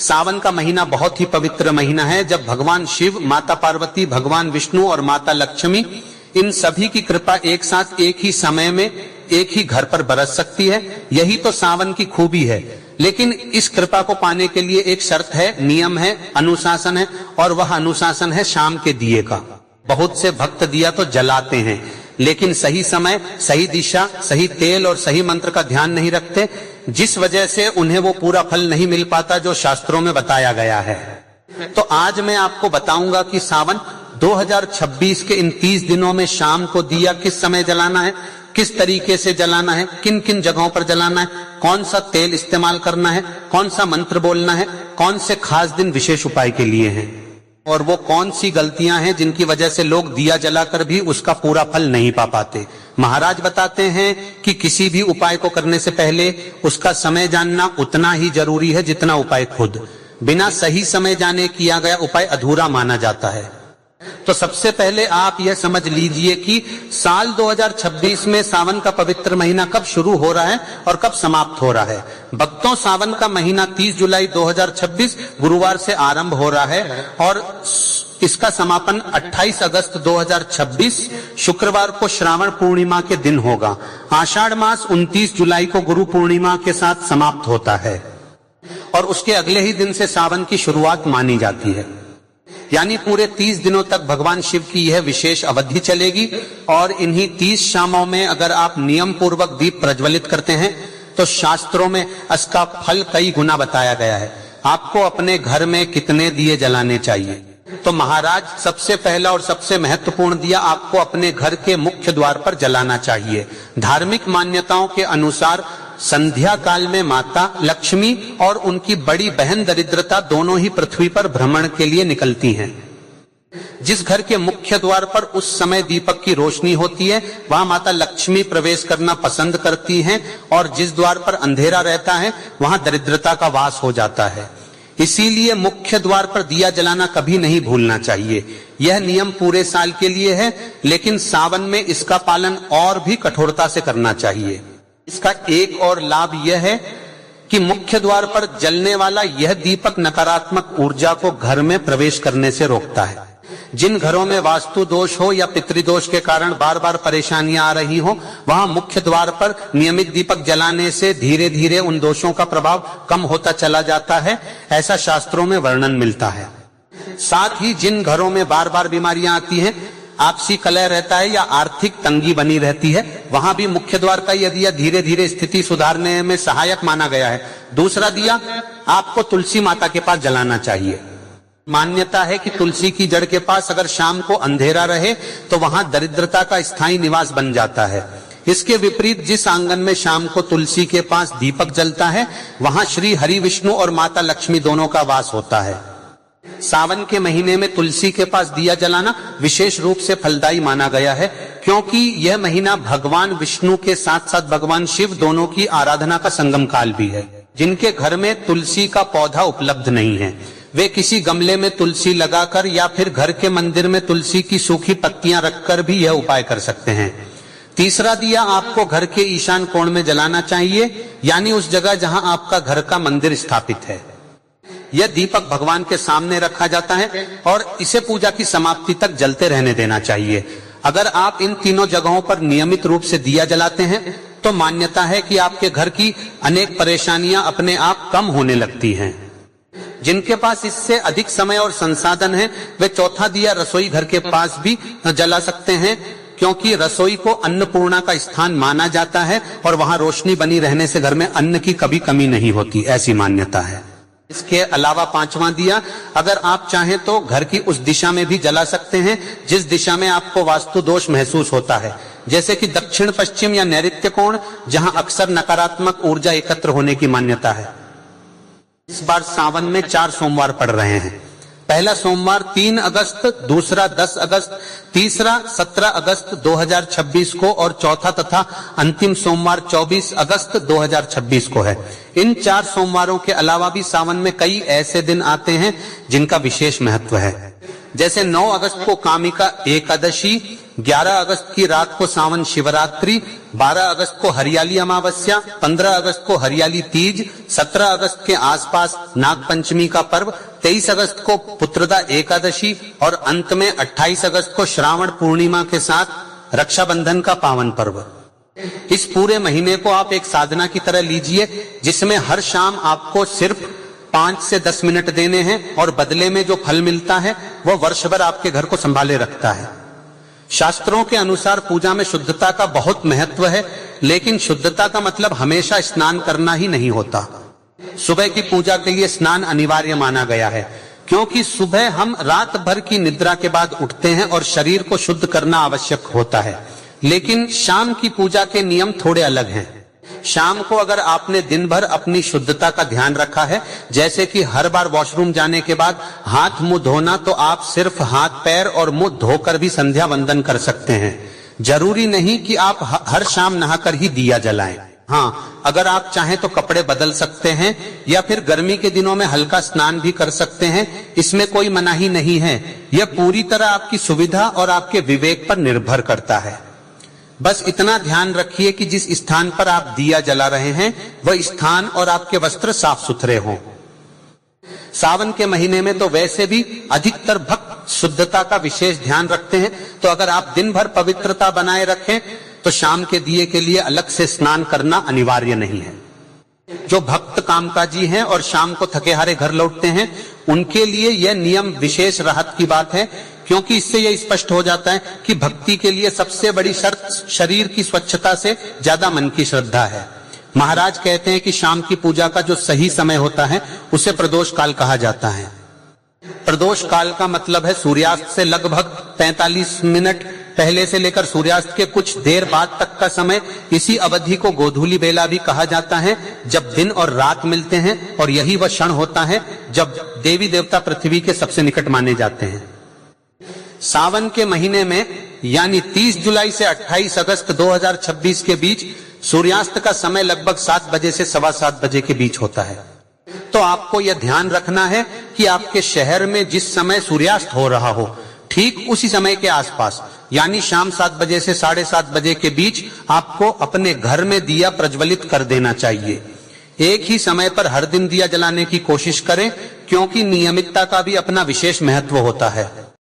सावन का महीना बहुत ही पवित्र महीना है, जब भगवान शिव, माता पार्वती, भगवान विष्णु और माता लक्ष्मी, इन सभी की कृपा एक साथ एक ही समय में एक ही घर पर बरस सकती है। यही तो सावन की खूबी है। लेकिन इस कृपा को पाने के लिए एक शर्त है, नियम है, अनुशासन है, और वह अनुशासन है शाम के दिए का। बहुत से भक्त दिया तो जलाते हैं, लेकिन सही समय, सही दिशा, सही तेल और सही मंत्र का ध्यान नहीं रखते, जिस वजह से उन्हें वो पूरा फल नहीं मिल पाता जो शास्त्रों में बताया गया है। तो आज मैं आपको बताऊंगा कि सावन 2026 के इन 30 दिनों में शाम को दिया किस समय जलाना है, किस तरीके से जलाना है, किन किन जगहों पर जलाना है, कौन सा तेल इस्तेमाल करना है, कौन सा मंत्र बोलना है, कौन से खास दिन विशेष उपाय के लिए हैं, और वो कौन सी गलतियां हैं जिनकी वजह से लोग दिया जलाकर भी उसका पूरा फल नहीं पा पाते। महाराज बताते हैं कि किसी भी उपाय को करने से पहले उसका समय जानना उतना ही जरूरी है जितना उपाय खुद। बिना सही समय जाने किया गया उपाय अधूरा माना जाता है। तो सबसे पहले आप यह समझ लीजिए कि साल 2026 में सावन का पवित्र महीना कब शुरू हो रहा है और कब समाप्त हो रहा है। भक्तों, सावन का महीना 30 जुलाई 2026 गुरुवार से आरंभ हो रहा है और इसका समापन 28 अगस्त 2026 शुक्रवार को श्रावण पूर्णिमा के दिन होगा। आषाढ़ मास 29 जुलाई को गुरु पूर्णिमा के साथ समाप्त होता है और उसके अगले ही दिन से सावन की शुरुआत मानी जाती है। यानी पूरे 30 दिनों तक भगवान शिव की यह विशेष अवधि चलेगी और इन्हीं 30 शामों में अगर आप नियम पूर्वक दीप प्रज्वलित करते हैं तो शास्त्रों में इसका फल कई गुना बताया गया है। आपको अपने घर में कितने दिए जलाने चाहिए? तो महाराज, सबसे पहला और सबसे महत्वपूर्ण दिया आपको अपने घर के मुख्य द्वार पर जलाना चाहिए। धार्मिक मान्यताओं के अनुसार संध्या काल में माता लक्ष्मी और उनकी बड़ी बहन दरिद्रता दोनों ही पृथ्वी पर भ्रमण के लिए निकलती हैं। जिस घर के मुख्य द्वार पर उस समय दीपक की रोशनी होती है वहां माता लक्ष्मी प्रवेश करना पसंद करती हैं और जिस द्वार पर अंधेरा रहता है वहां दरिद्रता का वास हो जाता है। इसीलिए मुख्य द्वार पर दिया जलाना कभी नहीं भूलना चाहिए। यह नियम पूरे साल के लिए है, लेकिन सावन में इसका पालन और भी कठोरता से करना चाहिए। इसका एक और लाभ यह है कि मुख्य द्वार पर जलने वाला यह दीपक नकारात्मक ऊर्जा को घर में प्रवेश करने से रोकता है। जिन घरों में वास्तु दोष हो या पितृदोष के कारण बार बार परेशानियां आ रही हो, वहां मुख्य द्वार पर नियमित दीपक जलाने से धीरे धीरे उन दोषों का प्रभाव कम होता चला जाता है, ऐसा शास्त्रों में वर्णन मिलता है। साथ ही जिन घरों में बार बार बीमारियां आती हैं, आपसी कलह रहता है या आर्थिक तंगी बनी रहती है, वहां भी मुख्य द्वार का यह दिया धीरे धीरे स्थिति सुधारने में सहायक माना गया है। दूसरा दिया आपको तुलसी माता के पास जलाना चाहिए। मान्यता है कि तुलसी की जड़ के पास अगर शाम को अंधेरा रहे तो वहां दरिद्रता का स्थायी निवास बन जाता है। इसके विपरीत जिस आंगन में शाम को तुलसी के पास दीपक जलता है वहां श्री हरि विष्णु और माता लक्ष्मी दोनों का वास होता है। सावन के महीने में तुलसी के पास दिया जलाना विशेष रूप से फलदायी माना गया है, क्योंकि यह महीना भगवान विष्णु के साथ साथ भगवान शिव दोनों की आराधना का संगम काल भी है। जिनके घर में तुलसी का पौधा उपलब्ध नहीं है वे किसी गमले में तुलसी लगाकर या फिर घर के मंदिर में तुलसी की सूखी पत्तियां रखकर भी यह उपाय कर सकते हैं। तीसरा दिया आपको घर के ईशान कोण में जलाना चाहिए, यानी उस जगह जहां आपका घर का मंदिर स्थापित है। यह दीपक भगवान के सामने रखा जाता है और इसे पूजा की समाप्ति तक जलते रहने देना चाहिए। अगर आप इन तीनों जगहों पर नियमित रूप से दिया जलाते हैं तो मान्यता है कि आपके घर की अनेक परेशानियां अपने आप कम होने लगती हैं। जिनके पास इससे अधिक समय और संसाधन है वे चौथा दिया रसोई घर के पास भी जला सकते हैं, क्योंकि रसोई को अन्नपूर्णा का स्थान माना जाता है और वहां रोशनी बनी रहने से घर में अन्न की कभी कमी नहीं होती, ऐसी मान्यता है। इसके अलावा पांचवां दिया अगर आप चाहें तो घर की उस दिशा में भी जला सकते हैं जिस दिशा में आपको वास्तु दोष महसूस होता है, जैसे कि दक्षिण पश्चिम या नैऋत्य कोण, जहां अक्सर नकारात्मक ऊर्जा एकत्र होने की मान्यता है। इस बार सावन में 4 सोमवार पड़ रहे हैं। पहला सोमवार 3 अगस्त, दूसरा 10 अगस्त, तीसरा 17 अगस्त 2026 को और चौथा तथा अंतिम सोमवार 24 अगस्त 2026 को है। इन 4 सोमवारों के अलावा भी सावन में कई ऐसे दिन आते हैं जिनका विशेष महत्व है, जैसे 9 अगस्त को कामिका एकादशी, 11 अगस्त की रात को सावन शिवरात्रि, 12 अगस्त को हरियाली अमावस्या, 15 अगस्त को हरियाली तीज, 17 अगस्त के आसपास नाग पंचमी का पर्व, 23 अगस्त को पुत्रदा एकादशी और अंत में 28 अगस्त को श्रावण पूर्णिमा के साथ रक्षाबंधन का पावन पर्व। इस पूरे महीने को आप एक साधना की तरह लीजिए, जिसमें हर शाम आपको सिर्फ 5 से 10 मिनट देने हैं और बदले में जो फल मिलता है वो वर्ष भर आपके घर को संभाले रखता है। शास्त्रों के अनुसार पूजा में शुद्धता का बहुत महत्व है, लेकिन शुद्धता का मतलब हमेशा स्नान करना ही नहीं होता। सुबह की पूजा के लिए स्नान अनिवार्य माना गया है, क्योंकि सुबह हम रात भर की निद्रा के बाद उठते हैं और शरीर को शुद्ध करना आवश्यक होता है। लेकिन शाम की पूजा के नियम थोड़े अलग हैं। शाम को अगर आपने दिन भर अपनी शुद्धता का ध्यान रखा है, जैसे कि हर बार वॉशरूम जाने के बाद हाथ मुंह धोना, तो आप सिर्फ हाथ पैर और मुंह धोकर भी संध्या वंदन कर सकते हैं। जरूरी नहीं कि आप हर शाम नहाकर ही दिया जलाएं। हाँ, अगर आप चाहें तो कपड़े बदल सकते हैं या फिर गर्मी के दिनों में हल्का स्नान भी कर सकते हैं, इसमें कोई मनाही नहीं है। यह पूरी तरह आपकी सुविधा और आपके विवेक पर निर्भर करता है। बस इतना ध्यान रखिए कि जिस स्थान पर आप दिया जला रहे हैं वह स्थान और आपके वस्त्र साफ सुथरे हों। सावन के महीने में तो वैसे भी अधिकतर भक्त शुद्धता का विशेष ध्यान रखते हैं, तो अगर आप दिन भर पवित्रता बनाए रखें तो शाम के दिए के लिए अलग से स्नान करना अनिवार्य नहीं है। जो भक्त कामकाजी हैं और शाम को थके हारे घर लौटते हैं, उनके लिए यह नियम विशेष राहत की बात है, क्योंकि इससे यह स्पष्ट हो जाता है कि भक्ति के लिए सबसे बड़ी शर्त शरीर की स्वच्छता से ज्यादा मन की श्रद्धा है। महाराज कहते हैं कि शाम की पूजा का जो सही समय होता है उसे प्रदोष काल कहा जाता है। प्रदोष काल का मतलब है सूर्यास्त से लगभग 45 मिनट पहले से लेकर सूर्यास्त के कुछ देर बाद तक का समय। इसी अवधि को गोधूली बेला भी कहा जाता है, जब दिन और रात मिलते हैं, और यही वह क्षण होता है जब देवी देवता पृथ्वी के सबसे निकट माने जाते हैं। सावन के महीने में यानी 30 जुलाई से 28 अगस्त 2026 के बीच सूर्यास्त का समय लगभग 7 बजे से 7:15 बजे के बीच होता है। तो आपको यह ध्यान रखना है कि आपके शहर में जिस समय सूर्यास्त हो रहा हो, ठीक उसी समय के आसपास यानी शाम 7 बजे से 7:30 बजे के बीच आपको अपने घर में दिया प्रज्वलित कर देना चाहिए। एक ही समय पर हर दिन दिया जलाने की कोशिश करें, क्योंकि नियमितता का भी अपना विशेष महत्व होता है।